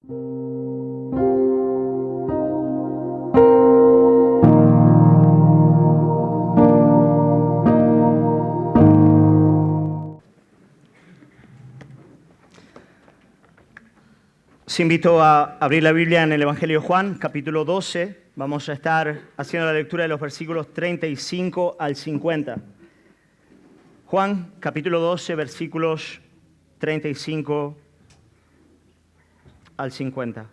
Os invito a abrir la Biblia en el Evangelio de Juan, capítulo 12. Vamos a estar haciendo la lectura de los versículos 35 al 50. Juan, capítulo 12, versículos 35 al 50.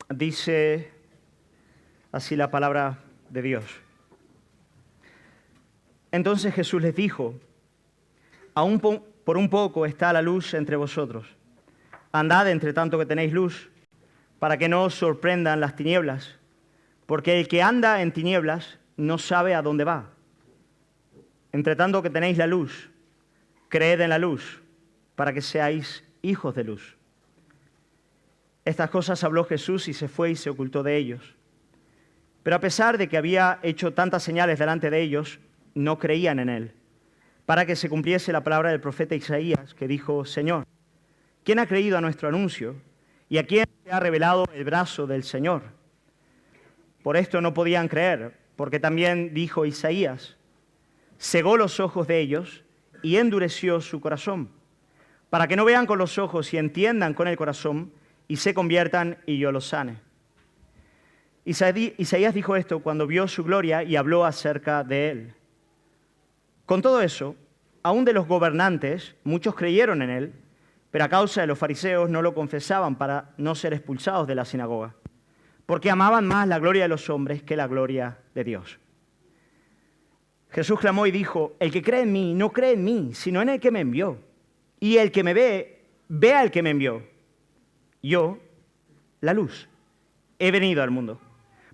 Dice así la palabra de Dios. Entonces Jesús les dijo: aún por un poco está la luz entre vosotros. Andad entre tanto que tenéis luz, para que no os sorprendan las tinieblas, porque el que anda en tinieblas no sabe a dónde va. Entre tanto que tenéis la luz, creed en la luz, para que seáis hijos de luz. Estas cosas habló Jesús y se fue y se ocultó de ellos. Pero a pesar de que había hecho tantas señales delante de ellos, no creían en él, para que se cumpliese la palabra del profeta Isaías, que dijo: Señor, ¿quién ha creído a nuestro anuncio? ¿Y a quién se ha revelado el brazo del Señor? Por esto no podían creer, porque también dijo Isaías: cegó los ojos de ellos y endureció su corazón, para que no vean con los ojos y entiendan con el corazón y se conviertan y yo los sane. Isaías dijo esto cuando vio su gloria y habló acerca de él. Con todo eso, aún de los gobernantes, muchos creyeron en él, pero a causa de los fariseos no lo confesaban para no ser expulsados de la sinagoga, porque amaban más la gloria de los hombres que la gloria de Dios. Jesús clamó y dijo: el que cree en mí no cree en mí, sino en el que me envió. Y el que me ve, ve al que me envió. Yo, la luz, he venido al mundo,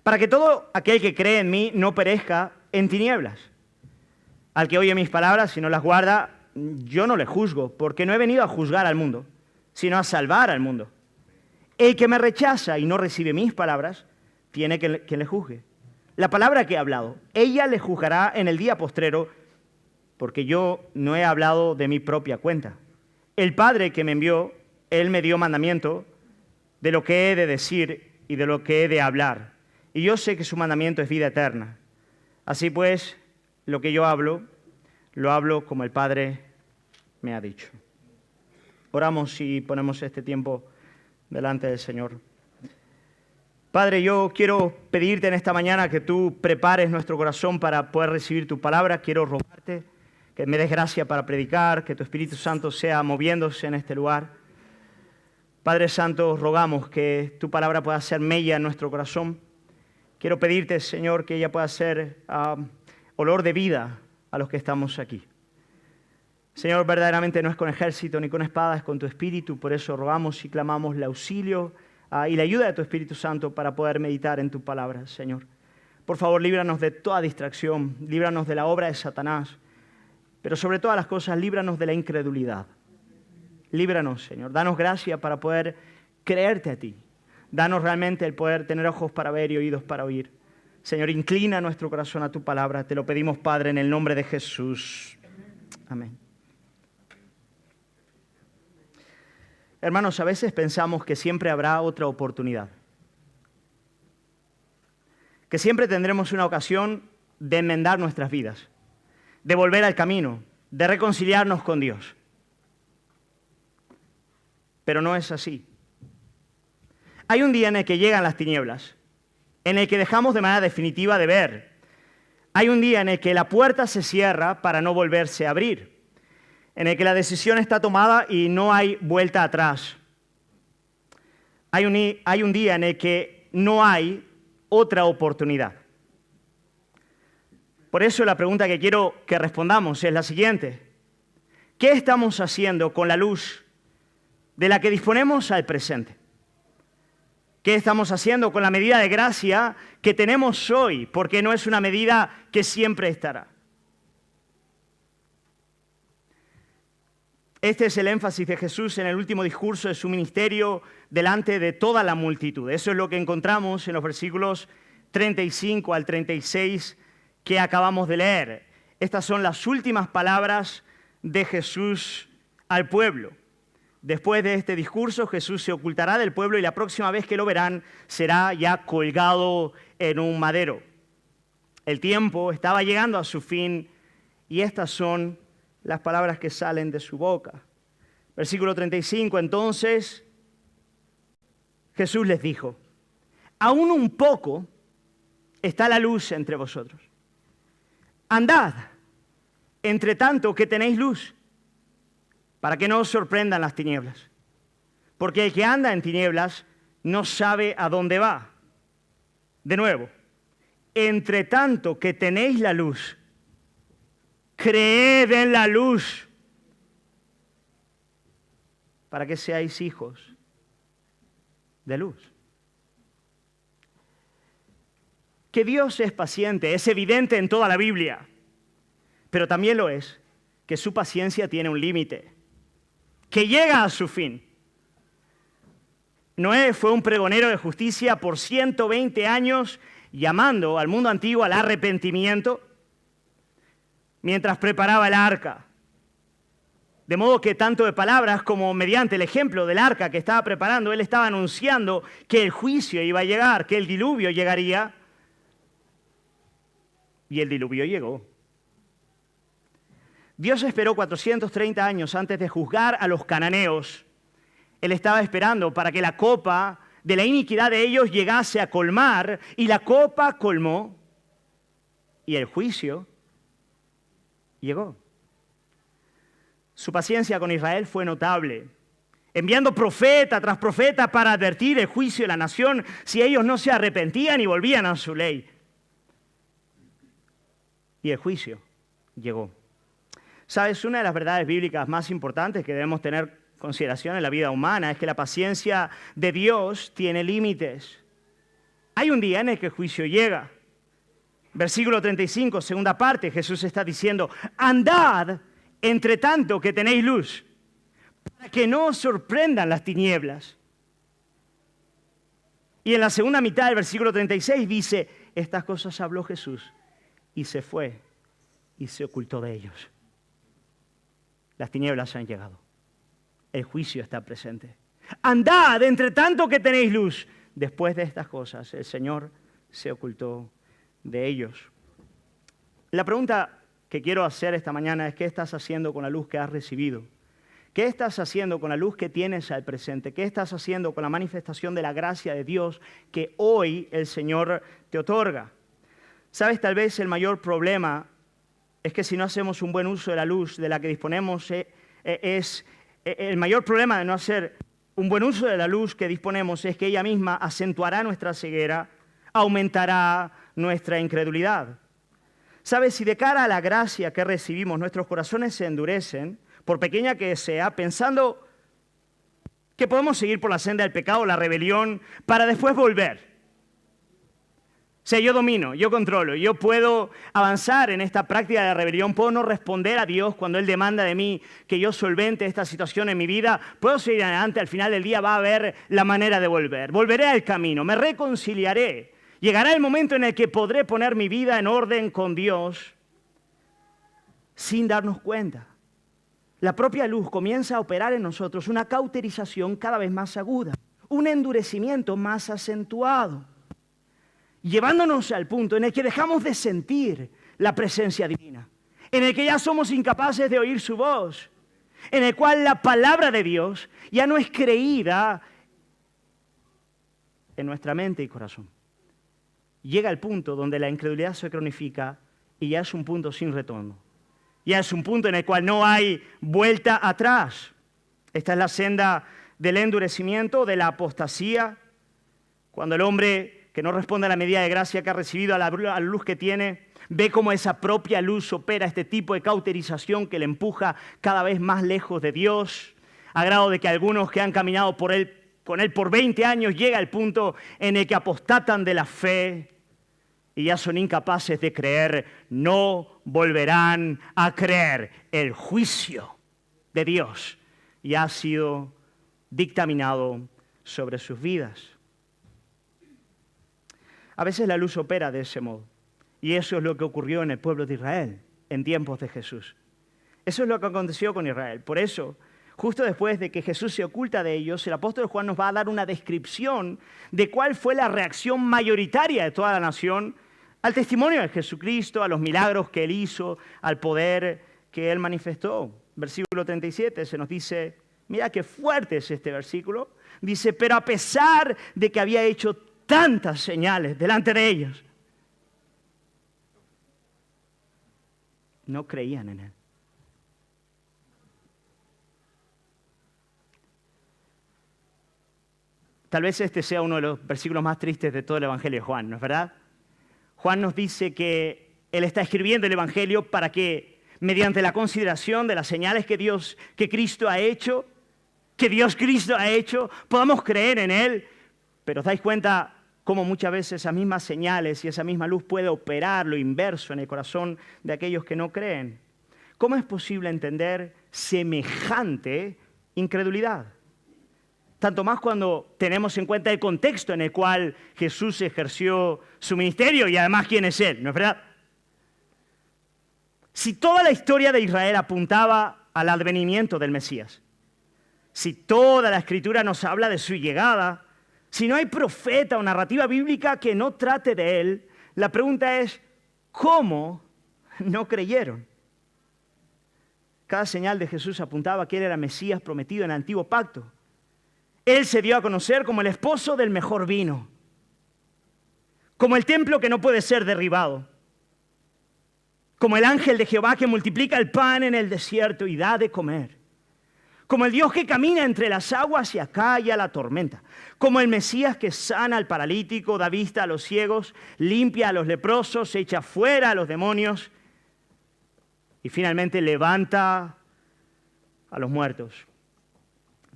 para que todo aquel que cree en mí no perezca en tinieblas. Al que oye mis palabras y no las guarda, yo no le juzgo, porque no he venido a juzgar al mundo, sino a salvar al mundo. El que me rechaza y no recibe mis palabras, tiene quien le juzgue. La palabra que he hablado, ella le juzgará en el día postrero, porque yo no he hablado de mi propia cuenta. El Padre que me envió, Él me dio mandamiento de lo que he de decir y de lo que he de hablar. Y yo sé que su mandamiento es vida eterna. Así pues, lo que yo hablo, lo hablo como el Padre me ha dicho. Oramos y ponemos este tiempo delante del Señor. Padre, yo quiero pedirte en esta mañana que tú prepares nuestro corazón para poder recibir tu palabra. Quiero rogarte que me des gracia para predicar, que tu Espíritu Santo sea moviéndose en este lugar. Padre Santo, rogamos que tu palabra pueda ser mella en nuestro corazón. Quiero pedirte, Señor, que ella pueda ser olor de vida a los que estamos aquí. Señor, verdaderamente no es con ejército ni con espada, es con tu Espíritu. Por eso rogamos y clamamos el auxilio y la ayuda de tu Espíritu Santo para poder meditar en tu palabra, Señor. Por favor, líbranos de toda distracción, líbranos de la obra de Satanás, pero sobre todas las cosas, líbranos de la incredulidad. Líbranos, Señor. Danos gracia para poder creerte a ti. Danos realmente el poder tener ojos para ver y oídos para oír. Señor, inclina nuestro corazón a tu palabra. Te lo pedimos, Padre, en el nombre de Jesús. Amén. Hermanos, a veces pensamos que siempre habrá otra oportunidad, que siempre tendremos una ocasión de enmendar nuestras vidas, de volver al camino, de reconciliarnos con Dios. Pero no es así. Hay un día en el que llegan las tinieblas, en el que dejamos de manera definitiva de ver. Hay un día en el que la puerta se cierra para no volverse a abrir, en el que la decisión está tomada y no hay vuelta atrás. Hay un día en el que no hay otra oportunidad. Por eso la pregunta que quiero que respondamos es la siguiente: ¿qué estamos haciendo con la luz de la que disponemos al presente? ¿Qué estamos haciendo con la medida de gracia que tenemos hoy? Porque no es una medida que siempre estará. Este es el énfasis de Jesús en el último discurso de su ministerio delante de toda la multitud. Eso es lo que encontramos en los versículos 35 al 36 que acabamos de leer. Estas son las últimas palabras de Jesús al pueblo. Después de este discurso, Jesús se ocultará del pueblo y la próxima vez que lo verán será ya colgado en un madero. El tiempo estaba llegando a su fin y estas son las palabras que salen de su boca. Versículo 35, entonces Jesús les dijo, aún un poco está la luz entre vosotros. Andad, entre tanto que tenéis luz, para que no os sorprendan las tinieblas. Porque el que anda en tinieblas no sabe a dónde va. De nuevo, entre tanto que tenéis la luz, creed en la luz, para que seáis hijos de luz. Que Dios es paciente es evidente en toda la Biblia, pero también lo es que su paciencia tiene un límite, que llega a su fin. Noé fue un pregonero de justicia por 120 años, llamando al mundo antiguo al arrepentimiento, mientras preparaba el arca. De modo que tanto de palabras como mediante el ejemplo del arca que estaba preparando, él estaba anunciando que el juicio iba a llegar, que el diluvio llegaría. Y el diluvio llegó. Dios esperó 430 años antes de juzgar a los cananeos. Él estaba esperando para que la copa de la iniquidad de ellos llegase a colmar, y la copa colmó, y el juicio llegó. Su paciencia con Israel fue notable, enviando profeta tras profeta para advertir el juicio de la nación si ellos no se arrepentían y volvían a su ley. Y el juicio llegó. ¿Sabes? Una de las verdades bíblicas más importantes que debemos tener consideración en la vida humana es que la paciencia de Dios tiene límites. Hay un día en el que el juicio llega. Versículo 35, segunda parte, Jesús está diciendo, andad entre tanto que tenéis luz, para que no os sorprendan las tinieblas. Y en la segunda mitad del versículo 36 dice, estas cosas habló Jesús y se fue y se ocultó de ellos. Las tinieblas han llegado. El juicio está presente. Andad entre tanto que tenéis luz. Después de estas cosas, el Señor se ocultó de ellos. La pregunta que quiero hacer esta mañana es, ¿qué estás haciendo con la luz que has recibido? ¿Qué estás haciendo con la luz que tienes al presente? ¿Qué estás haciendo con la manifestación de la gracia de Dios que hoy el Señor te otorga? ¿Sabes? Tal vez el mayor problema es que si no hacemos un buen uso de la luz de la que disponemos, el mayor problema de no hacer un buen uso de la luz que disponemos es que ella misma acentuará nuestra ceguera, aumentará nuestra incredulidad. ¿Sabes? Si de cara a la gracia que recibimos nuestros corazones se endurecen, por pequeña que sea, pensando que podemos seguir por la senda del pecado, la rebelión, para después volver. O sea, yo domino, yo controlo, yo puedo avanzar en esta práctica de la rebelión, puedo no responder a Dios cuando Él demanda de mí que yo solvente esta situación en mi vida, puedo seguir adelante, al final del día va a haber la manera de volver, volveré al camino, me reconciliaré, llegará el momento en el que podré poner mi vida en orden con Dios sin darnos cuenta. La propia luz comienza a operar en nosotros una cauterización cada vez más aguda, un endurecimiento más acentuado, llevándonos al punto en el que dejamos de sentir la presencia divina, en el que ya somos incapaces de oír su voz, en el cual la palabra de Dios ya no es creída en nuestra mente y corazón. Llega el punto donde la incredulidad se cronifica y ya es un punto sin retorno. Ya es un punto en el cual no hay vuelta atrás. Esta es la senda del endurecimiento, de la apostasía, cuando el hombre que no responde a la medida de gracia que ha recibido, a la luz que tiene, ve cómo esa propia luz opera este tipo de cauterización que le empuja cada vez más lejos de Dios, a grado de que algunos que han caminado con Él por 20 años llega el punto en el que apostatan de la fe y ya son incapaces de creer, no volverán a creer. El juicio de Dios ya ha sido dictaminado sobre sus vidas. A veces la luz opera de ese modo. Y eso es lo que ocurrió en el pueblo de Israel en tiempos de Jesús. Eso es lo que aconteció con Israel. Por eso, justo después de que Jesús se oculta de ellos, el apóstol Juan nos va a dar una descripción de cuál fue la reacción mayoritaria de toda la nación al testimonio de Jesucristo, a los milagros que Él hizo, al poder que Él manifestó. Versículo 37 se nos dice, mira qué fuerte es este versículo, dice, pero a pesar de que había hecho tantas señales delante de ellos, no creían en Él. Tal vez este sea uno de los versículos más tristes de todo el Evangelio de Juan, ¿no es verdad? Juan nos dice que él está escribiendo el Evangelio para que, mediante la consideración de las señales que Cristo ha hecho, podamos creer en Él. Pero os dais cuenta cómo muchas veces esas mismas señales y esa misma luz puede operar lo inverso en el corazón de aquellos que no creen. ¿Cómo es posible entender semejante incredulidad? Tanto más cuando tenemos en cuenta el contexto en el cual Jesús ejerció su ministerio y además quién es Él, ¿no es verdad? Si toda la historia de Israel apuntaba al advenimiento del Mesías, si toda la Escritura nos habla de su llegada, si no hay profeta o narrativa bíblica que no trate de Él, la pregunta es, ¿cómo no creyeron? Cada señal de Jesús apuntaba que Él era Mesías prometido en el antiguo pacto. Él se dio a conocer como el esposo del mejor vino, como el templo que no puede ser derribado, como el ángel de Jehová que multiplica el pan en el desierto y da de comer, como el Dios que camina entre las aguas y acalla la tormenta, como el Mesías que sana al paralítico, da vista a los ciegos, limpia a los leprosos, echa fuera a los demonios y finalmente levanta a los muertos.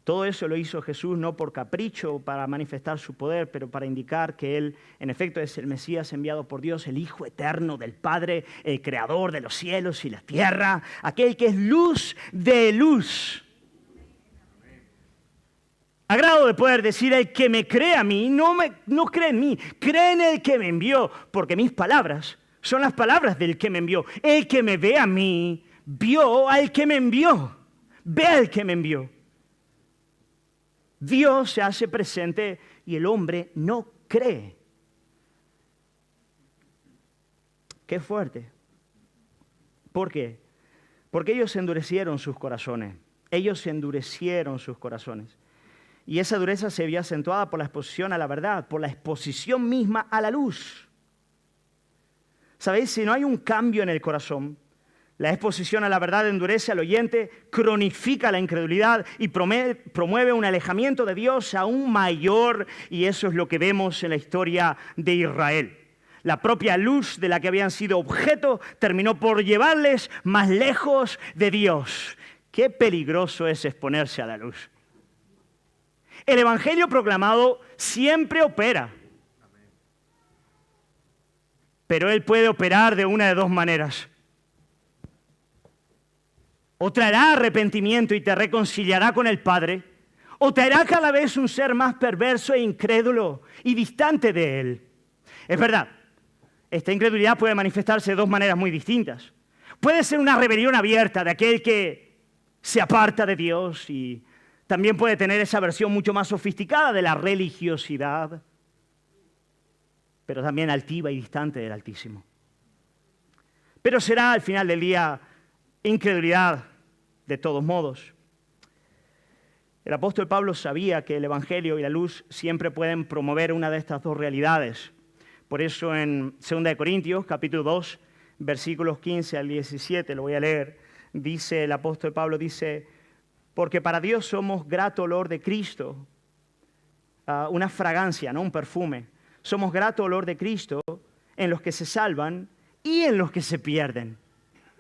Todo eso lo hizo Jesús no por capricho para manifestar su poder, pero para indicar que Él, en efecto, es el Mesías enviado por Dios, el Hijo eterno del Padre, el Creador de los cielos y la tierra, aquel que es luz de luz. A grado de poder decir, el que me cree a mí, no cree en mí, cree en el que me envió, porque mis palabras son las palabras del que me envió. El que me ve a mí, vio al que me envió, ve al que me envió. Dios se hace presente y el hombre no cree. Qué fuerte. ¿Por qué? Porque ellos endurecieron sus corazones. Ellos endurecieron sus corazones. Y esa dureza se vio acentuada por la exposición a la verdad, por la exposición misma a la luz. ¿Sabéis? Si no hay un cambio en el corazón, la exposición a la verdad endurece al oyente, cronifica la incredulidad y promueve un alejamiento de Dios aún mayor, y eso es lo que vemos en la historia de Israel. La propia luz de la que habían sido objeto terminó por llevarles más lejos de Dios. Qué peligroso es exponerse a la luz. El evangelio proclamado siempre opera, pero él puede operar de una de dos maneras. O traerá arrepentimiento y te reconciliará con el Padre, o traerá cada vez un ser más perverso e incrédulo y distante de Él. Es verdad, esta incredulidad puede manifestarse de dos maneras muy distintas. Puede ser una rebelión abierta de aquel que se aparta de Dios, y también puede tener esa versión mucho más sofisticada de la religiosidad, pero también altiva y distante del Altísimo. Pero será al final del día incredulidad de todos modos. El apóstol Pablo sabía que el evangelio y la luz siempre pueden promover una de estas dos realidades. Por eso en 2 Corintios, capítulo 2, versículos 15 al 17, lo voy a leer, dice el apóstol Pablo, dice, porque para Dios somos grato olor de Cristo, una fragancia, ¿no? Un perfume. Somos grato olor de Cristo en los que se salvan y en los que se pierden.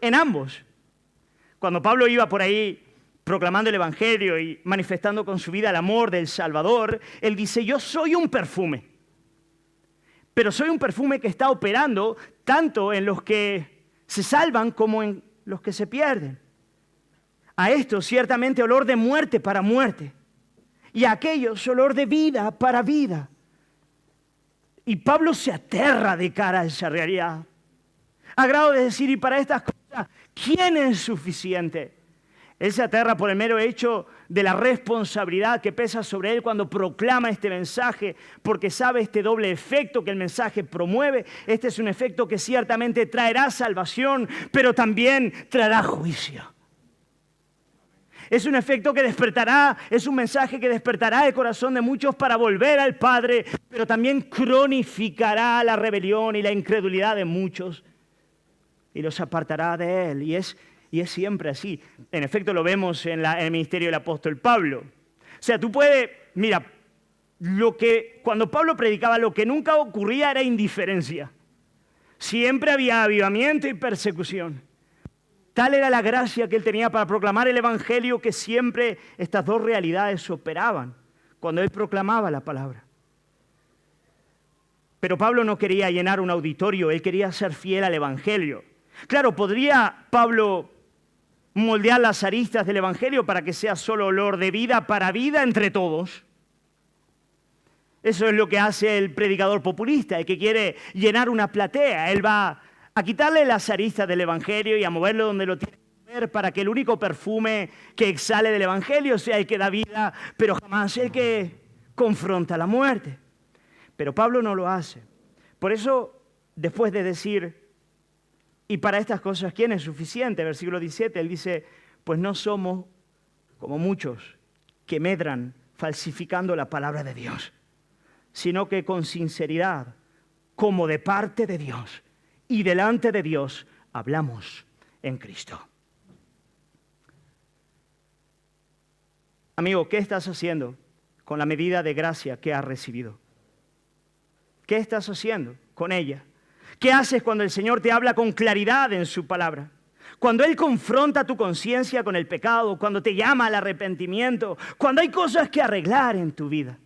En ambos. Cuando Pablo iba por ahí proclamando el evangelio y manifestando con su vida el amor del Salvador, él dice, yo soy un perfume. Pero soy un perfume que está operando tanto en los que se salvan como en los que se pierden. A estos ciertamente olor de muerte para muerte, y a aquellos olor de vida para vida. Y Pablo se aterra de cara a esa realidad, a grado de decir, y para estas cosas, ¿Quién es suficiente? Él se aterra por el mero hecho de la responsabilidad que pesa sobre él cuando proclama este mensaje, porque sabe este doble efecto que el mensaje promueve. Este es un efecto que ciertamente traerá salvación, pero también traerá juicio. Es un efecto que despertará, es un mensaje que despertará el corazón de muchos para volver al Padre, pero también cronificará la rebelión y la incredulidad de muchos y los apartará de Él. Y es siempre así. En efecto, lo vemos en el ministerio del apóstol Pablo. O sea, tú puedes, mira, cuando Pablo predicaba, lo que nunca ocurría era indiferencia. Siempre había avivamiento y persecución. Tal era la gracia que él tenía para proclamar el evangelio que siempre estas dos realidades operaban cuando él proclamaba la palabra. Pero Pablo no quería llenar un auditorio, él quería ser fiel al evangelio. Claro, ¿podría Pablo moldear las aristas del evangelio para que sea solo olor de vida para vida entre todos? Eso es lo que hace el predicador populista, el que quiere llenar una platea. Él va a quitarle las aristas del evangelio y a moverlo donde lo tiene que mover para que el único perfume que exhale del evangelio sea el que da vida, pero jamás el que confronta la muerte. Pero Pablo no lo hace. Por eso, después de decir, y para estas cosas, ¿quién es suficiente? Versículo 17, él dice, pues no somos como muchos que medran falsificando la palabra de Dios, sino que con sinceridad, como de parte de Dios y delante de Dios, hablamos en Cristo. Amigo, ¿qué estás haciendo con la medida de gracia que has recibido? ¿Qué estás haciendo con ella? ¿Qué haces cuando el Señor te habla con claridad en su palabra? Cuando Él confronta tu conciencia con el pecado, cuando te llama al arrepentimiento, cuando hay cosas que arreglar en tu vida.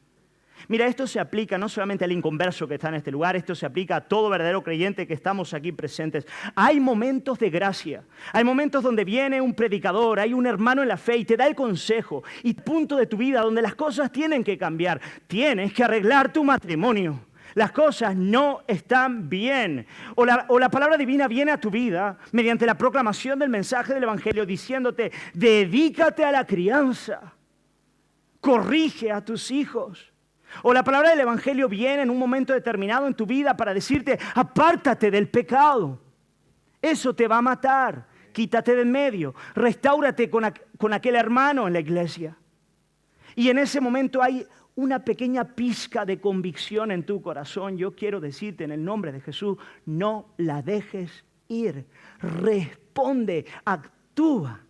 Mira, esto se aplica no solamente al inconverso que está en este lugar, esto se aplica a todo verdadero creyente que estamos aquí presentes. Hay momentos de gracia, hay momentos donde viene un predicador, hay un hermano en la fe y te da el consejo y punto de tu vida donde las cosas tienen que cambiar. Tienes que arreglar tu matrimonio. Las cosas no están bien. O la palabra divina viene a tu vida mediante la proclamación del mensaje del evangelio diciéndote, dedícate a la crianza, corrige a tus hijos. O la palabra del evangelio viene en un momento determinado en tu vida para decirte, apártate del pecado. Eso te va a matar. Quítate de en medio. Restáurate con aquel hermano en la iglesia. Y en ese momento hay una pequeña pizca de convicción en tu corazón. Yo quiero decirte en el nombre de Jesús, no la dejes ir. Responde, actúa.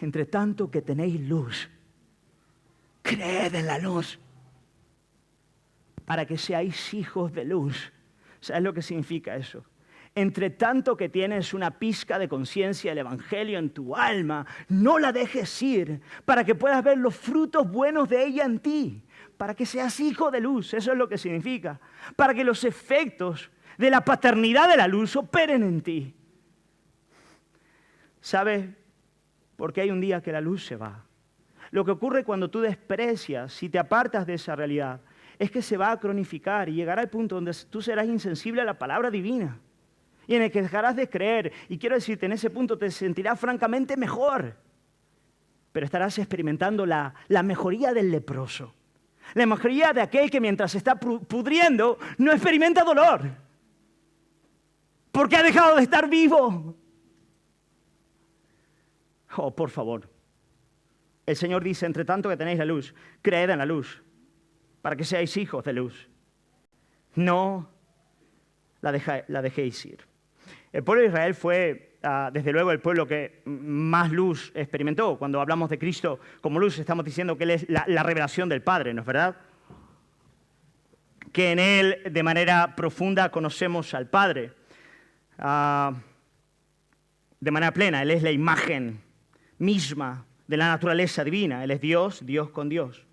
Entre tanto que tenéis luz, creed en la luz para que seáis hijos de luz. ¿Sabes lo que significa eso? Entre tanto que tienes una pizca de conciencia del evangelio en tu alma, no la dejes ir para que puedas ver los frutos buenos de ella en ti, para que seas hijo de luz. Eso es lo que significa. Para que los efectos de la paternidad de la luz operen en ti. ¿Sabes por qué hay un día que la luz se va? Lo que ocurre cuando tú desprecias y te apartas de esa realidad es que se va a cronificar y llegará al punto donde tú serás insensible a la palabra divina y en el que dejarás de creer. Y quiero decirte, en ese punto te sentirás francamente mejor, pero estarás experimentando la mejoría del leproso, la mejoría de aquel que mientras se está pudriendo no experimenta dolor porque ha dejado de estar vivo. Oh, por favor. El Señor dice, entre tanto que tenéis la luz, creed en la luz, para que seáis hijos de luz. No la dejéis ir. El pueblo de Israel fue, desde luego, el pueblo que más luz experimentó. Cuando hablamos de Cristo como luz, estamos diciendo que Él es la revelación del Padre, ¿no es verdad? Que en Él, de manera profunda, conocemos al Padre. De manera plena, Él es la imagen misma de la naturaleza divina. Él es Dios, Dios con Dios.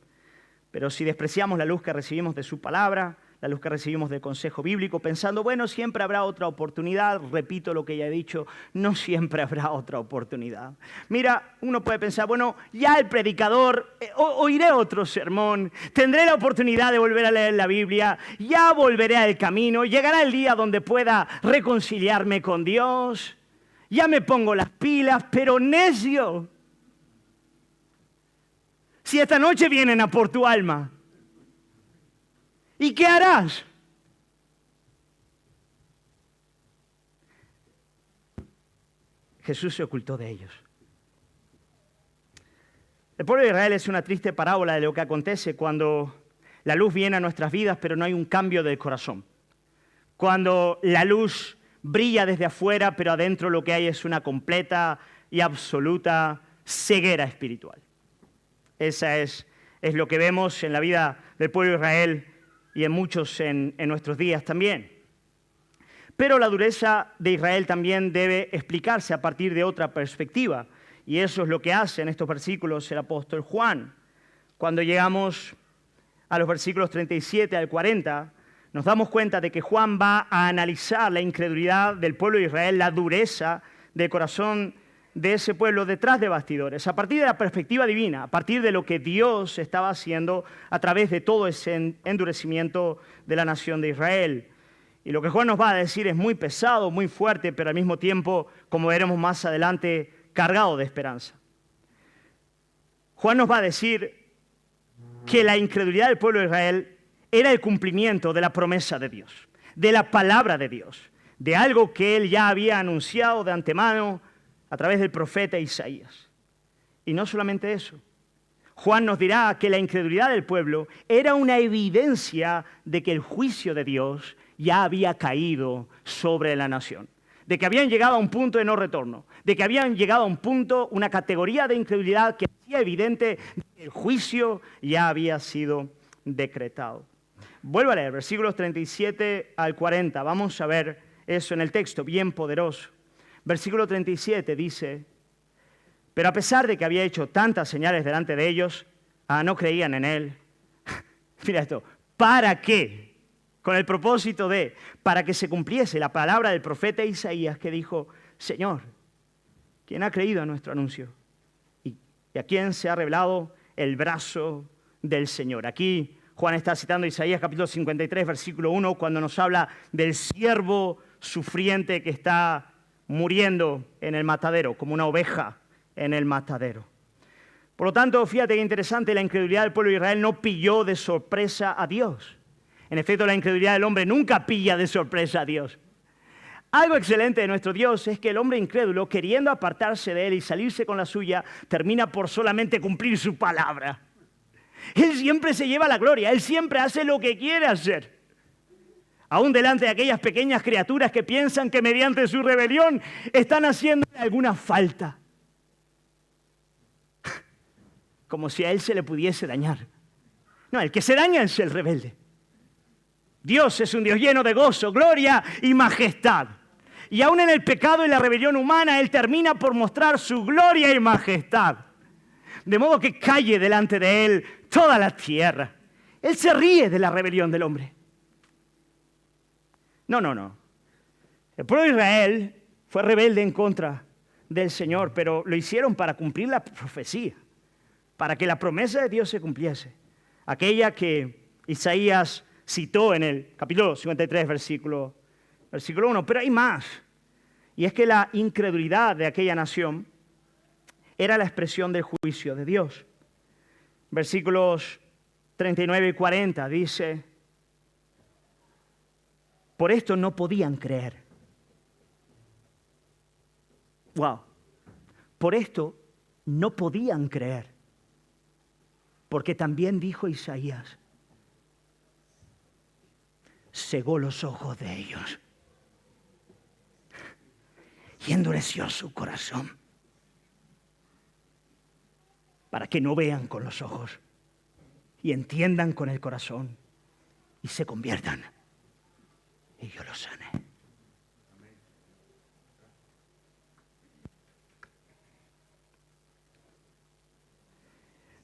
Pero si despreciamos la luz que recibimos de su palabra, la luz que recibimos del consejo bíblico, pensando, bueno, siempre habrá otra oportunidad, repito lo que ya he dicho, no siempre habrá otra oportunidad. Mira, uno puede pensar, bueno, ya el predicador, oiré otro sermón, tendré la oportunidad de volver a leer la Biblia, ya volveré al camino, llegará el día donde pueda reconciliarme con Dios. Ya me pongo las pilas, pero necio. Si esta noche vienen a por tu alma, ¿y qué harás? Jesús se ocultó de ellos. El pueblo de Israel es una triste parábola de lo que acontece cuando la luz viene a nuestras vidas, pero no hay un cambio del corazón. Cuando la luz brilla desde afuera, pero adentro lo que hay es una completa y absoluta ceguera espiritual. Esa es lo que vemos en la vida del pueblo de Israel y en muchos en nuestros días también. Pero la dureza de Israel también debe explicarse a partir de otra perspectiva. Y eso es lo que hace en estos versículos el apóstol Juan. Cuando llegamos a los versículos 37 al 40, nos damos cuenta de que Juan va a analizar la incredulidad del pueblo de Israel, la dureza del corazón de ese pueblo detrás de bastidores, a partir de la perspectiva divina, a partir de lo que Dios estaba haciendo a través de todo ese endurecimiento de la nación de Israel. Y lo que Juan nos va a decir es muy pesado, muy fuerte, pero al mismo tiempo, como veremos más adelante, cargado de esperanza. Juan nos va a decir que la incredulidad del pueblo de Israel era el cumplimiento de la promesa de Dios, de la palabra de Dios, de algo que él ya había anunciado de antemano a través del profeta Isaías. Y no solamente eso. Juan nos dirá que la incredulidad del pueblo era una evidencia de que el juicio de Dios ya había caído sobre la nación, de que habían llegado a un punto de no retorno, de que habían llegado a un punto, una categoría de incredulidad que hacía evidente que el juicio ya había sido decretado. Vuelvo a leer, versículos 37 al 40. Vamos a ver eso en el texto, bien poderoso. Versículo 37 dice: pero a pesar de que había hecho tantas señales delante de ellos, no creían en él. Mira esto, ¿para qué? Con el propósito para que se cumpliese la palabra del profeta Isaías que dijo: Señor, ¿quién ha creído a nuestro anuncio? ¿Y a quién se ha revelado el brazo del Señor? Aquí Juan está citando Isaías capítulo 53, versículo 1, cuando nos habla del siervo sufriente que está muriendo en el matadero, como una oveja en el matadero. Por lo tanto, fíjate qué interesante, la incredulidad del pueblo de Israel no pilló de sorpresa a Dios. En efecto, la incredulidad del hombre nunca pilla de sorpresa a Dios. Algo excelente de nuestro Dios es que el hombre incrédulo, queriendo apartarse de él y salirse con la suya, termina por solamente cumplir su palabra. Él siempre se lleva la gloria, él siempre hace lo que quiere hacer. Aún delante de aquellas pequeñas criaturas que piensan que mediante su rebelión están haciendo alguna falta. Como si a él se le pudiese dañar. No, el que se daña es el rebelde. Dios es un Dios lleno de gozo, gloria y majestad. Y aún en el pecado y la rebelión humana, él termina por mostrar su gloria y majestad. De modo que calle delante de él toda la tierra. Él se ríe de la rebelión del hombre. No. El pueblo de Israel fue rebelde en contra del Señor, pero lo hicieron para cumplir la profecía, para que la promesa de Dios se cumpliese. Aquella que Isaías citó en el capítulo 53, versículo 1. Pero hay más. Y es que la incredulidad de aquella nación era la expresión del juicio de Dios. Versículos 39 y 40 dice: por esto no podían creer. Wow. Por esto no podían creer. Porque también dijo Isaías: cegó los ojos de ellos y endureció su corazón, para que no vean con los ojos y entiendan con el corazón y se conviertan y yo los sane.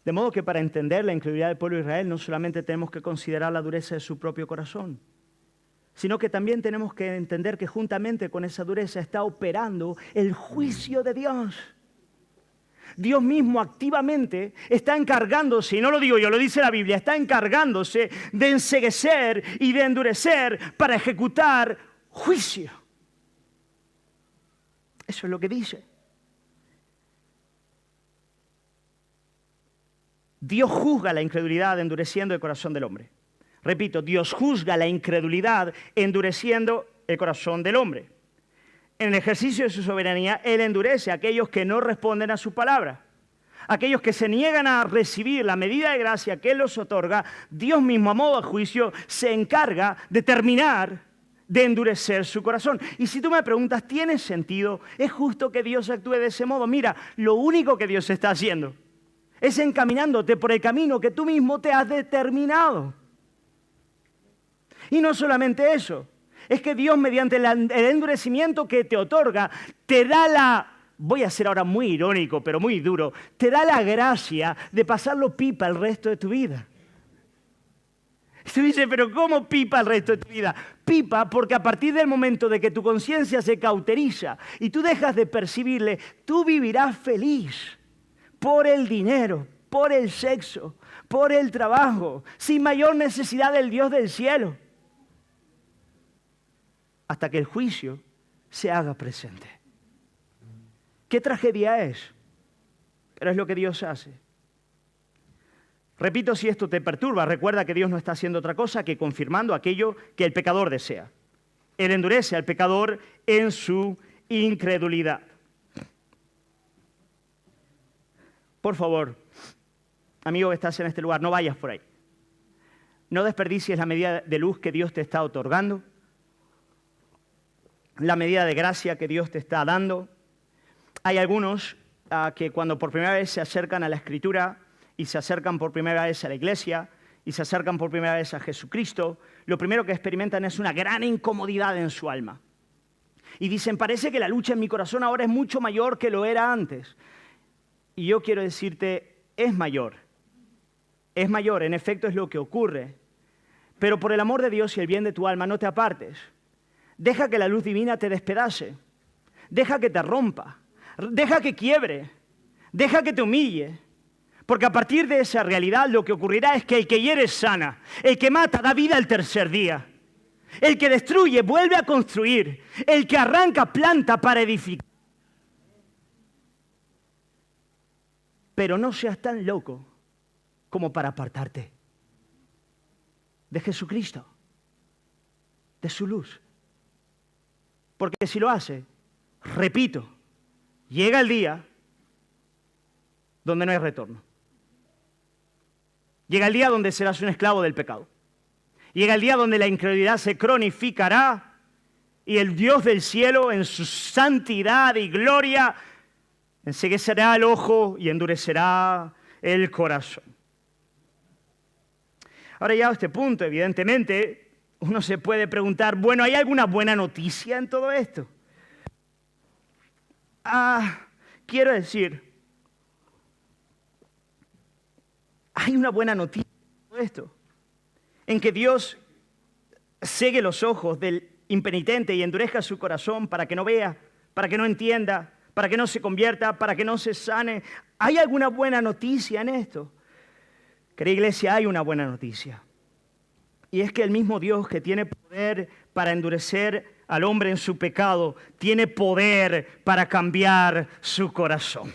De modo que para entender la incredulidad del pueblo de Israel no solamente tenemos que considerar la dureza de su propio corazón, sino que también tenemos que entender que juntamente con esa dureza está operando el juicio de Dios. Dios mismo activamente está encargándose, y no lo digo yo, lo dice la Biblia, está encargándose de enceguecer y de endurecer para ejecutar juicio. Eso es lo que dice. Dios juzga la incredulidad endureciendo el corazón del hombre. Repito, Dios juzga la incredulidad endureciendo el corazón del hombre. En el ejercicio de su soberanía, Él endurece a aquellos que no responden a su palabra. Aquellos que se niegan a recibir la medida de gracia que Él los otorga, Dios mismo a modo de juicio se encarga de terminar de endurecer su corazón. Y si tú me preguntas, ¿tiene sentido? ¿Es justo que Dios actúe de ese modo? Mira, lo único que Dios está haciendo es encaminándote por el camino que tú mismo te has determinado. Y no solamente eso, es que Dios mediante el endurecimiento que te otorga, te da voy a ser ahora muy irónico, pero muy duro, te da la gracia de pasarlo pipa el resto de tu vida. Y tú dices, pero ¿cómo pipa el resto de tu vida? Pipa porque a partir del momento de que tu conciencia se cauteriza y tú dejas de percibirle, tú vivirás feliz por el dinero, por el sexo, por el trabajo, sin mayor necesidad del Dios del cielo, hasta que el juicio se haga presente. ¿Qué tragedia es? Pero es lo que Dios hace. Repito, si esto te perturba, recuerda que Dios no está haciendo otra cosa que confirmando aquello que el pecador desea. Él endurece al pecador en su incredulidad. Por favor, amigo que estás en este lugar, no vayas por ahí. No desperdicies la medida de luz que Dios te está otorgando, la medida de gracia que Dios te está dando. Hay algunos que cuando por primera vez se acercan a la Escritura y se acercan por primera vez a la iglesia y se acercan por primera vez a Jesucristo, lo primero que experimentan es una gran incomodidad en su alma. Y dicen, parece que la lucha en mi corazón ahora es mucho mayor que lo era antes. Y yo quiero decirte, es mayor, en efecto es lo que ocurre. Pero por el amor de Dios y el bien de tu alma, no te apartes. Deja que la luz divina te despedace, deja que te rompa. Deja que quiebre, deja que te humille, porque a partir de esa realidad lo que ocurrirá es que el que hiere sana, el que mata da vida al tercer día, el que destruye vuelve a construir, el que arranca planta para edificar. Pero no seas tan loco como para apartarte de Jesucristo, de su luz, porque si lo hace, repito, llega el día donde no hay retorno. Llega el día donde serás un esclavo del pecado. Llega el día donde la incredulidad se cronificará y el Dios del cielo en su santidad y gloria enceguecerá el ojo y endurecerá el corazón. Ahora ya a este punto, evidentemente, uno se puede preguntar, bueno, ¿hay alguna buena noticia en todo esto? Quiero decir, hay una buena noticia en todo esto, en que Dios cegue los ojos del impenitente y endurezca su corazón para que no vea, para que no entienda, para que no se convierta, para que no se sane. ¿Hay alguna buena noticia en esto? Querida iglesia, hay una buena noticia. Y es que el mismo Dios que tiene poder para endurecer al hombre en su pecado, tiene poder para cambiar su corazón.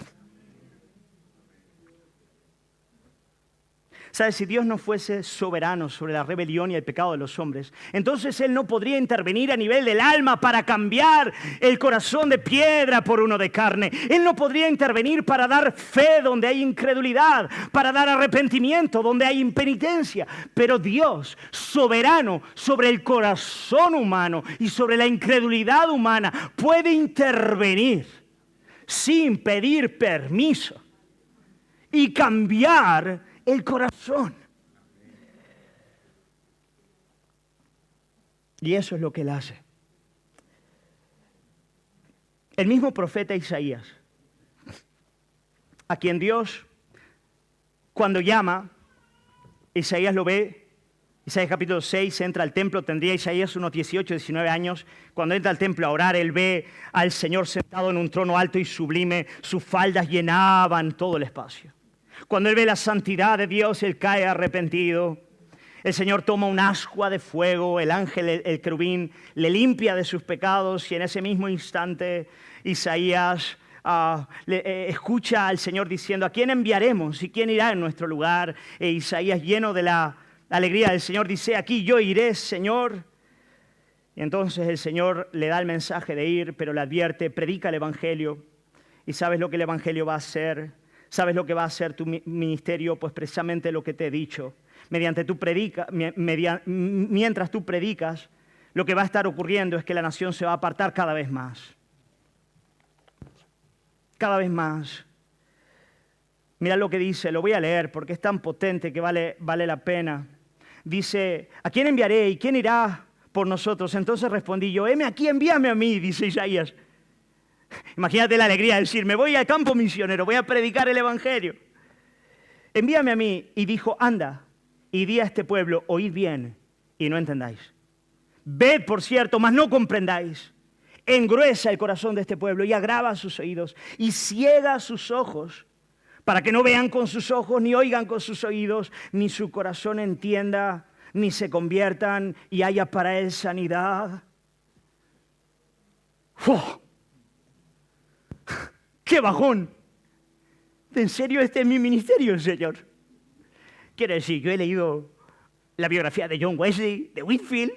¿Sabes? Si Dios no fuese soberano sobre la rebelión y el pecado de los hombres, entonces Él no podría intervenir a nivel del alma para cambiar el corazón de piedra por uno de carne. Él no podría intervenir para dar fe donde hay incredulidad, para dar arrepentimiento donde hay impenitencia. Pero Dios, soberano sobre el corazón humano y sobre la incredulidad humana, puede intervenir sin pedir permiso y cambiar el corazón. Y eso es lo que Él hace. El mismo profeta Isaías, a quien Dios, cuando llama, Isaías lo ve. Isaías capítulo 6, entra al templo, tendría Isaías unos 18, 19 años. Cuando entra al templo a orar, él ve al Señor sentado en un trono alto y sublime. Sus faldas llenaban todo el espacio. Cuando él ve la santidad de Dios, él cae arrepentido. El Señor toma un ascua de fuego, el ángel, el querubín, le limpia de sus pecados y en ese mismo instante Isaías escucha al Señor diciendo: ¿a quién enviaremos y quién irá en nuestro lugar? E Isaías, lleno de la alegría del Señor, dice: aquí yo iré, Señor. Y entonces el Señor le da el mensaje de ir, pero le advierte: predica el Evangelio. ¿Y sabes lo que el Evangelio va a hacer? ¿Sabes lo que va a hacer tu ministerio? Pues precisamente lo que te he dicho. Mientras tú predicas, lo que va a estar ocurriendo es que la nación se va a apartar cada vez más. Cada vez más. Mira lo que dice, lo voy a leer porque es tan potente que vale la pena. Dice: ¿a quién enviaré y quién irá por nosotros? Entonces respondí yo: heme aquí, envíame a mí, dice Isaías. Imagínate la alegría de decir: me voy al campo misionero, voy a predicar el Evangelio. Envíame a mí. Y dijo: anda y di a este pueblo, oíd bien y no entendáis. Ved, por cierto, mas no comprendáis. Engruesa el corazón de este pueblo y agrava sus oídos y ciega sus ojos, para que no vean con sus ojos, ni oigan con sus oídos, ni su corazón entienda, ni se conviertan y haya para él sanidad. ¡Oh! ¡Qué bajón! ¿En serio este es mi ministerio, Señor? Quiero decir, yo he leído la biografía de John Wesley, de Whitefield.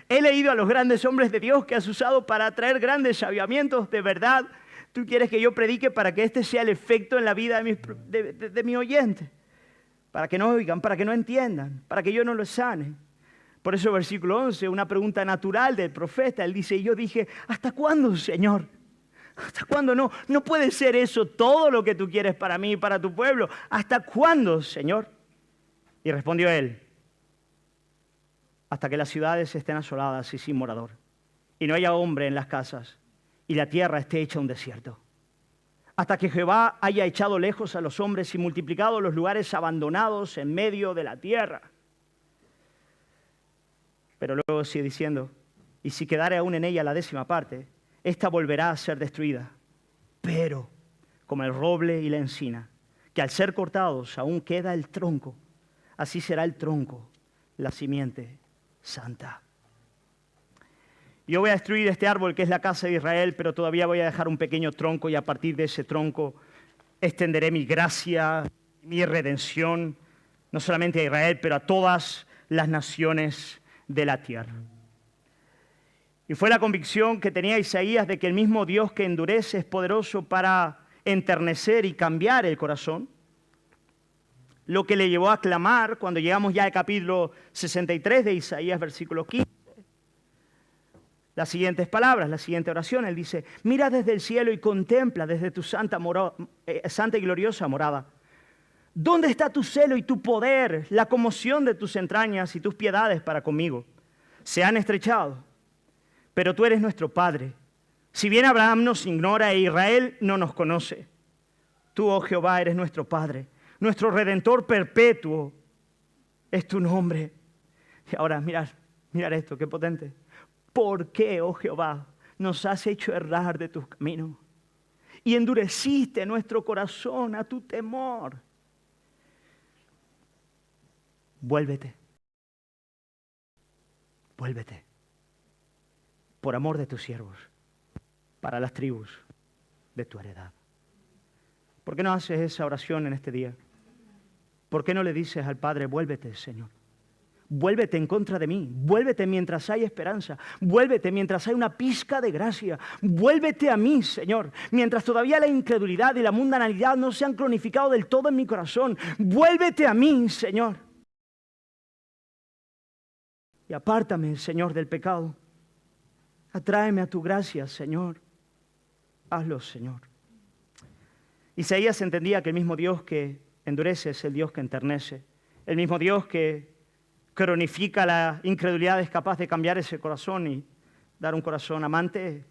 He leído a los grandes hombres de Dios que has usado para traer grandes avivamientos de verdad. Tú quieres que yo predique para que este sea el efecto en la vida de mi oyente. Para que no oigan, para que no entiendan, para que yo no los sane. Por eso versículo 11, una pregunta natural del profeta. Él dice: y yo dije: ¿hasta cuándo, Señor? ¿Hasta cuándo? No puede ser eso todo lo que tú quieres para mí y para tu pueblo. ¿Hasta cuándo, Señor? Y respondió él: hasta que las ciudades estén asoladas y sin morador, y no haya hombre en las casas, y la tierra esté hecha un desierto. Hasta que Jehová haya echado lejos a los hombres y multiplicado los lugares abandonados en medio de la tierra. Pero luego sigue diciendo: y si quedare aún en ella la 10ª parte, ésta volverá a ser destruida. Pero como el roble y la encina, que al ser cortados aún queda el tronco, así será el tronco, la simiente santa. Yo voy a destruir este árbol que es la casa de Israel, pero todavía voy a dejar un pequeño tronco, y a partir de ese tronco extenderé mi gracia, mi redención, no solamente a Israel, pero a todas las naciones de la tierra. Y fue la convicción que tenía Isaías de que el mismo Dios que endurece es poderoso para enternecer y cambiar el corazón, lo que le llevó a clamar cuando llegamos ya al capítulo 63 de Isaías, versículo 15. Las siguientes palabras, la siguiente oración. Él dice: mira desde el cielo y contempla desde tu santa y gloriosa morada. ¿Dónde está tu celo y tu poder, la conmoción de tus entrañas y tus piedades para conmigo? Se han estrechado, pero tú eres nuestro Padre. Si bien Abraham nos ignora e Israel no nos conoce, tú, oh Jehová, eres nuestro Padre. Nuestro Redentor perpetuo es tu nombre. Y ahora, mirad esto, qué potente. ¿Por qué, oh Jehová, nos has hecho errar de tus caminos? Y endureciste nuestro corazón a tu temor. Vuélvete. Vuélvete. Por amor de tus siervos, para las tribus de tu heredad. ¿Por qué no haces esa oración en este día? ¿Por qué no le dices al Padre: vuélvete, Señor? Vuélvete en contra de mí, vuélvete mientras hay esperanza, vuélvete mientras hay una pizca de gracia, vuélvete a mí, Señor, mientras todavía la incredulidad y la mundanalidad no se han cronificado del todo en mi corazón. Vuélvete a mí, Señor. Y apártame, Señor, del pecado. Atráeme a tu gracia, Señor. Hazlo, Señor. Isaías entendía que el mismo Dios que endurece es el Dios que enternece. El mismo Dios que cronifica la incredulidad es capaz de cambiar ese corazón y dar un corazón amante,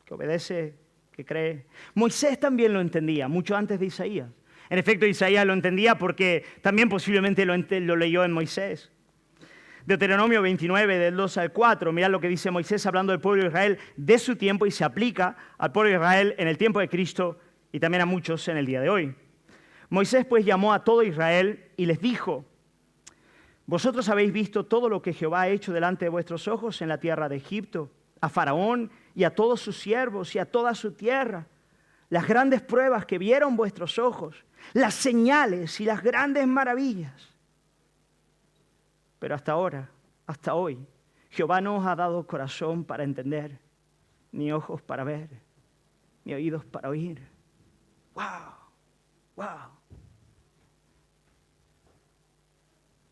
que obedece, que cree. Moisés también lo entendía, mucho antes de Isaías. En efecto, Isaías lo entendía porque también posiblemente lo leyó en Moisés. Deuteronomio 29, del 2 al 4, mirad lo que dice Moisés hablando del pueblo de Israel de su tiempo, y se aplica al pueblo de Israel en el tiempo de Cristo y también a muchos en el día de hoy. Moisés pues llamó a todo Israel y les dijo: Vosotros habéis visto todo lo que Jehová ha hecho delante de vuestros ojos en la tierra de Egipto, a Faraón y a todos sus siervos y a toda su tierra, las grandes pruebas que vieron vuestros ojos, las señales y las grandes maravillas. Pero hasta ahora, hasta hoy, Jehová no os ha dado corazón para entender, ni ojos para ver, ni oídos para oír. ¡Wow! ¡Wow!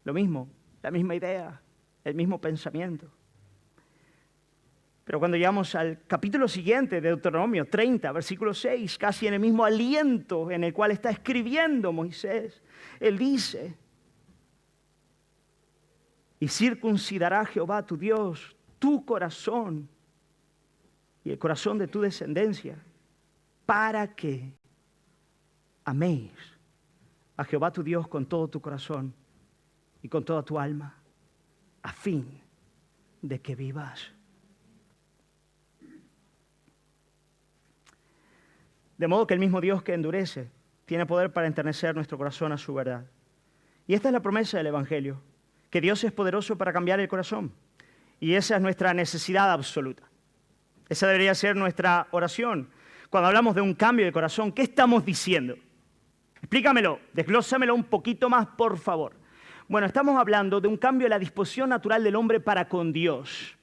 Lo mismo, la misma idea, el mismo pensamiento. Pero cuando llegamos al capítulo siguiente de Deuteronomio 30, versículo 6, casi en el mismo aliento en el cual está escribiendo Moisés, él dice: y circuncidará Jehová tu Dios tu corazón y el corazón de tu descendencia, para que améis a Jehová tu Dios con todo tu corazón y con toda tu alma, a fin de que vivas. De modo que el mismo Dios que endurece tiene poder para enternecer nuestro corazón a su verdad. Y esta es la promesa del Evangelio, que Dios es poderoso para cambiar el corazón. Y esa es nuestra necesidad absoluta. Esa debería ser nuestra oración. Cuando hablamos de un cambio de corazón, ¿qué estamos diciendo? Explícamelo, desglósamelo un poquito más, por favor. Bueno, estamos hablando de un cambio de la disposición natural del hombre para con Dios.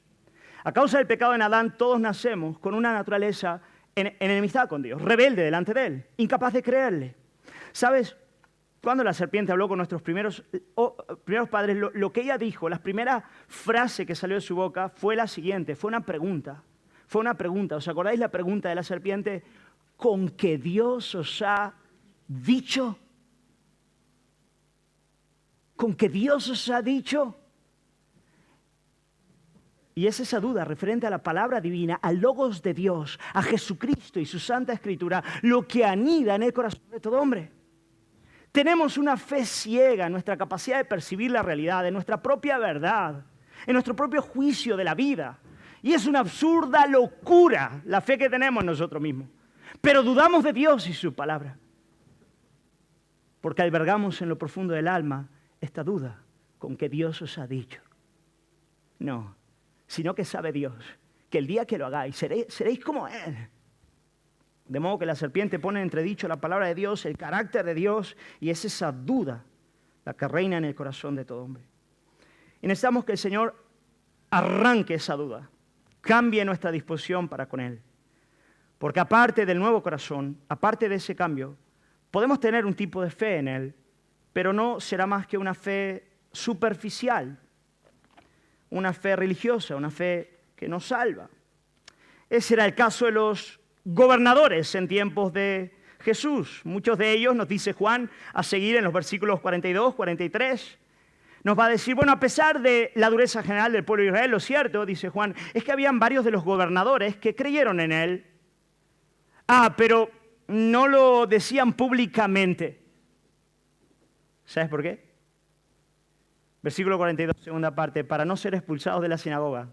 A causa del pecado en Adán, todos nacemos con una naturaleza en enemistad con Dios, rebelde delante de Él, incapaz de creerle. ¿Sabes? Cuando la serpiente habló con nuestros primeros padres, lo que ella dijo, la primera frase que salió de su boca fue la siguiente, fue una pregunta. ¿Os acordáis la pregunta de la serpiente? ¿Con qué Dios os ha dicho? ¿Con qué Dios os ha dicho? Y es esa duda referente a la palabra divina, al logos de Dios, a Jesucristo y su Santa Escritura, lo que anida en el corazón de todo hombre. Tenemos una fe ciega en nuestra capacidad de percibir la realidad, en nuestra propia verdad, en nuestro propio juicio de la vida. Y es una absurda locura la fe que tenemos en nosotros mismos. Pero dudamos de Dios y su palabra, porque albergamos en lo profundo del alma esta duda, ¿con qué Dios os ha dicho? No, sino que sabe Dios que el día que lo hagáis seréis como Él. De modo que la serpiente pone en entredicho la palabra de Dios, el carácter de Dios, y es esa duda la que reina en el corazón de todo hombre. Y necesitamos que el Señor arranque esa duda, cambie nuestra disposición para con Él. Porque aparte del nuevo corazón, aparte de ese cambio, podemos tener un tipo de fe en Él, pero no será más que una fe superficial, una fe religiosa, una fe que nos salva. Ese era el caso de los gobernadores en tiempos de Jesús. Muchos de ellos, nos dice Juan, a seguir en los versículos 42, 43, nos va a decir, bueno, a pesar de la dureza general del pueblo de Israel, lo cierto, dice Juan, es que habían varios de los gobernadores que creyeron en Él. Pero no lo decían públicamente. ¿Sabes por qué? Versículo 42, segunda parte, para no ser expulsados de la sinagoga,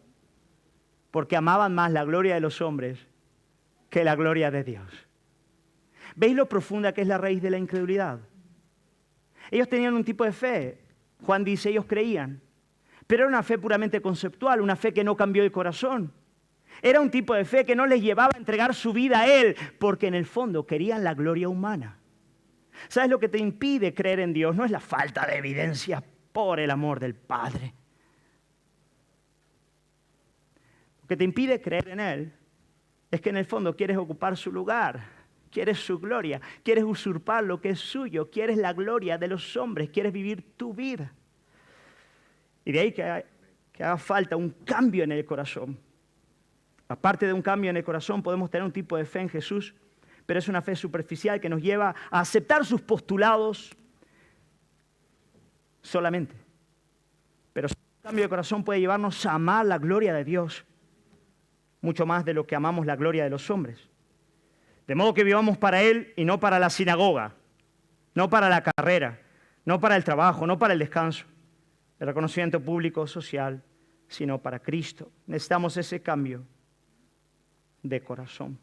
porque amaban más la gloria de los hombres que la gloria de Dios. ¿Veis lo profunda que es la raíz de la incredulidad? Ellos tenían un tipo de fe. Juan dice, ellos creían, pero era una fe puramente conceptual, una fe que no cambió el corazón. Era un tipo de fe que no les llevaba a entregar su vida a Él, porque en el fondo querían la gloria humana. ¿Sabes lo que te impide creer en Dios? No es la falta de evidencia por el amor del Padre. Lo que te impide creer en Él es que en el fondo quieres ocupar su lugar, quieres su gloria, quieres usurpar lo que es suyo, quieres la gloria de los hombres, quieres vivir tu vida. Y de ahí que haga falta un cambio en el corazón. Aparte de un cambio en el corazón, podemos tener un tipo de fe en Jesús, pero es una fe superficial que nos lleva a aceptar sus postulados solamente. Pero un cambio de corazón puede llevarnos a amar la gloria de Dios, mucho más de lo que amamos la gloria de los hombres. De modo que vivamos para Él y no para la sinagoga, no para la carrera, no para el trabajo, no para el descanso, el reconocimiento público, social, sino para Cristo. Necesitamos ese cambio de corazón.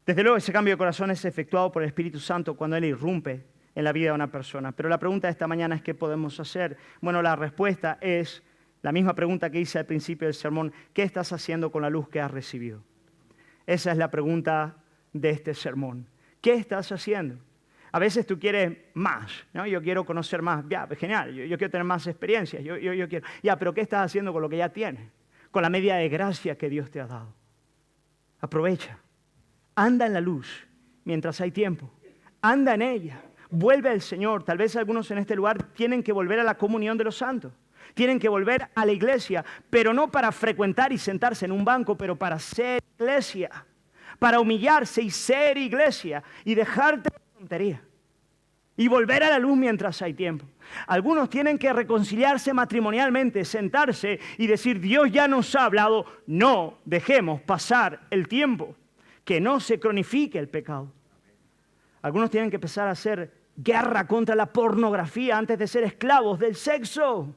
Desde luego, ese cambio de corazón es efectuado por el Espíritu Santo cuando Él irrumpe en la vida de una persona. Pero la pregunta de esta mañana es, ¿qué podemos hacer? Bueno, la respuesta es la misma pregunta que hice al principio del sermón. ¿Qué estás haciendo con la luz que has recibido? Esa es la pregunta de este sermón. ¿Qué estás haciendo? A veces tú quieres más, ¿no? Yo quiero conocer más. Ya, genial, yo quiero tener más experiencias. Yo quiero. Ya, pero ¿qué estás haciendo con lo que ya tienes? Con la medida de gracia que Dios te ha dado. Aprovecha. Anda en la luz mientras hay tiempo. Anda en ella. Vuelve al Señor. Tal vez algunos en este lugar tienen que volver a la comunión de los santos. Tienen que volver a la iglesia, pero no para frecuentar y sentarse en un banco, pero para ser iglesia. Para humillarse y ser iglesia y dejarte de tontería. Y volver a la luz mientras hay tiempo. Algunos tienen que reconciliarse matrimonialmente, sentarse y decir, Dios ya nos ha hablado, no dejemos pasar el tiempo, que no se cronifique el pecado. Algunos tienen que empezar a hacer guerra contra la pornografía antes de ser esclavos del sexo.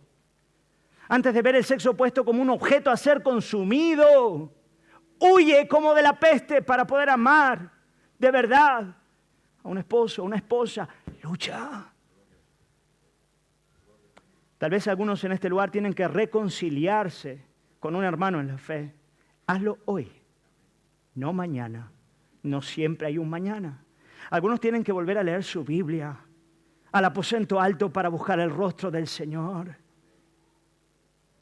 Antes de ver el sexo puesto como un objeto a ser consumido. Huye como de la peste para poder amar de verdad a un esposo, a una esposa. Lucha. Tal vez algunos en este lugar tienen que reconciliarse con un hermano en la fe. Hazlo hoy, no mañana. No siempre hay un mañana. Algunos tienen que volver a leer su Biblia, al aposento alto para buscar el rostro del Señor.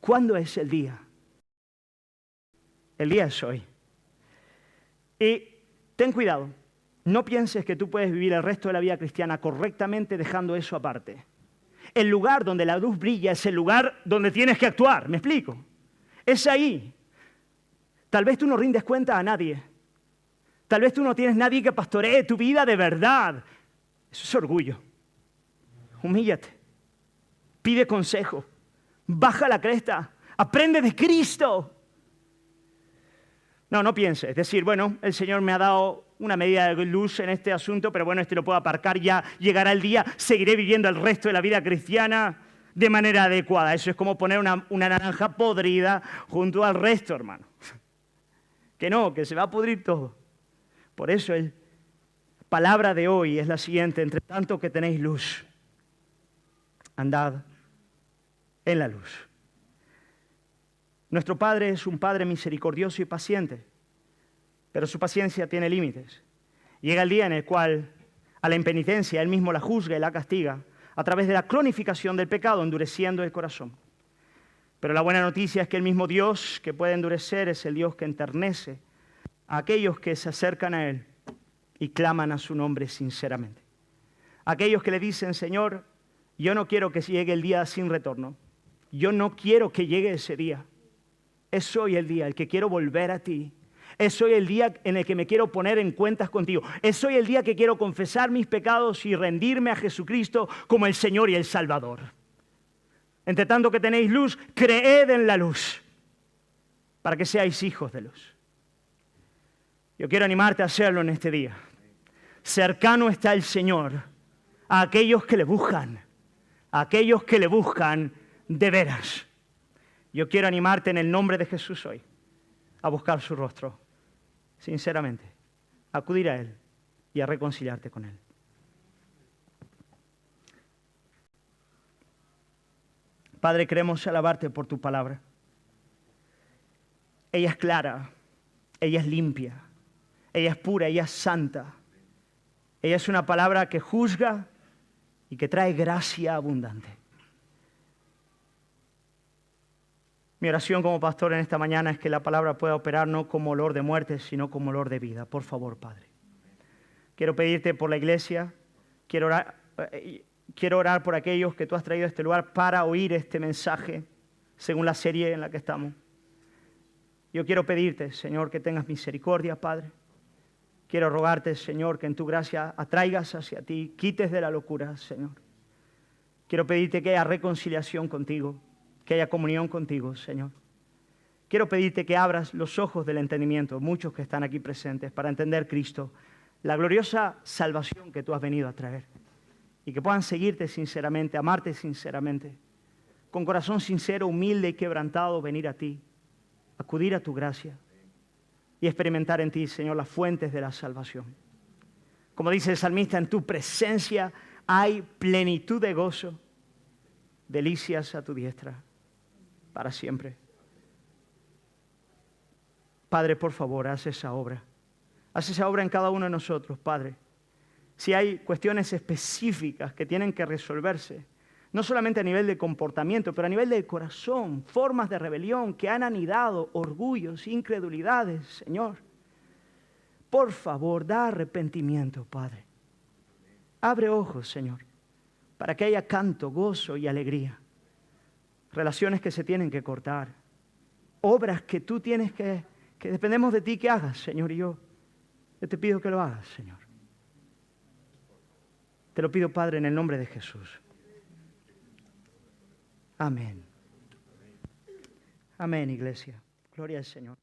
¿Cuándo es el día? El día es hoy. Y ten cuidado. No pienses que tú puedes vivir el resto de la vida cristiana correctamente dejando eso aparte. El lugar donde la luz brilla es el lugar donde tienes que actuar. ¿Me explico? Es ahí. Tal vez tú no rindes cuenta a nadie. Tal vez tú no tienes nadie que pastoree tu vida de verdad. Eso es orgullo. Humíllate. Pide consejo. Baja la cresta. Aprende de Cristo. No pienses. Es decir, bueno, el Señor me ha dado una medida de luz en este asunto, pero bueno, lo puedo aparcar ya. Llegará el día, seguiré viviendo el resto de la vida cristiana de manera adecuada. Eso es como poner una naranja podrida junto al resto, hermano. Que no, que se va a pudrir todo. Por eso la palabra de hoy es la siguiente: entre tanto que tenéis luz, andad en la luz. Nuestro Padre es un Padre misericordioso y paciente, pero su paciencia tiene límites. Llega el día en el cual a la impenitencia Él mismo la juzga y la castiga a través de la cronificación del pecado, endureciendo el corazón. Pero la buena noticia es que el mismo Dios que puede endurecer es el Dios que enternece a aquellos que se acercan a Él y claman a su nombre sinceramente. Aquellos que le dicen, Señor, yo no quiero que llegue el día sin retorno. Yo no quiero que llegue ese día. Es hoy el día, el que quiero volver a ti. Es hoy el día en el que me quiero poner en cuentas contigo. Es hoy el día que quiero confesar mis pecados y rendirme a Jesucristo como el Señor y el Salvador. Entre tanto que tenéis luz, creed en la luz, para que seáis hijos de luz. Yo quiero animarte a hacerlo en este día. Cercano está el Señor a aquellos que le buscan, de veras. Yo quiero animarte en el nombre de Jesús hoy a buscar su rostro, sinceramente, a acudir a Él y a reconciliarte con Él. Padre, queremos alabarte por tu palabra. Ella es clara, ella es limpia, ella es pura, ella es santa. Ella es una palabra que juzga y que trae gracia abundante. Mi oración como pastor en esta mañana es que la palabra pueda operar no como olor de muerte, sino como olor de vida. Por favor, Padre. Quiero pedirte por la iglesia, quiero orar por aquellos que tú has traído a este lugar para oír este mensaje, según la serie en la que estamos. Yo quiero pedirte, Señor, que tengas misericordia, Padre. Quiero rogarte, Señor, que en tu gracia atraigas hacia ti, quites de la locura, Señor. Quiero pedirte que haya reconciliación contigo, que haya comunión contigo, Señor. Quiero pedirte que abras los ojos del entendimiento, muchos que están aquí presentes, para entender Cristo, la gloriosa salvación que tú has venido a traer. Y que puedan seguirte sinceramente, amarte sinceramente, con corazón sincero, humilde y quebrantado, venir a ti, acudir a tu gracia y experimentar en ti, Señor, las fuentes de la salvación. Como dice el salmista, en tu presencia hay plenitud de gozo, delicias a tu diestra, para siempre. Padre, por favor, haz esa obra. Haz esa obra en cada uno de nosotros, Padre. Si hay cuestiones específicas que tienen que resolverse, no solamente a nivel de comportamiento, pero a nivel de corazón, formas de rebelión que han anidado, orgullos, incredulidades, Señor. Por favor, da arrepentimiento, Padre. Abre ojos, Señor, para que haya canto, gozo y alegría. Relaciones que se tienen que cortar. Obras que tú tienes que dependemos de ti que hagas, Señor, y yo te pido que lo hagas, Señor. Te lo pido, Padre, en el nombre de Jesús. Amén. Amén, iglesia. Gloria al Señor.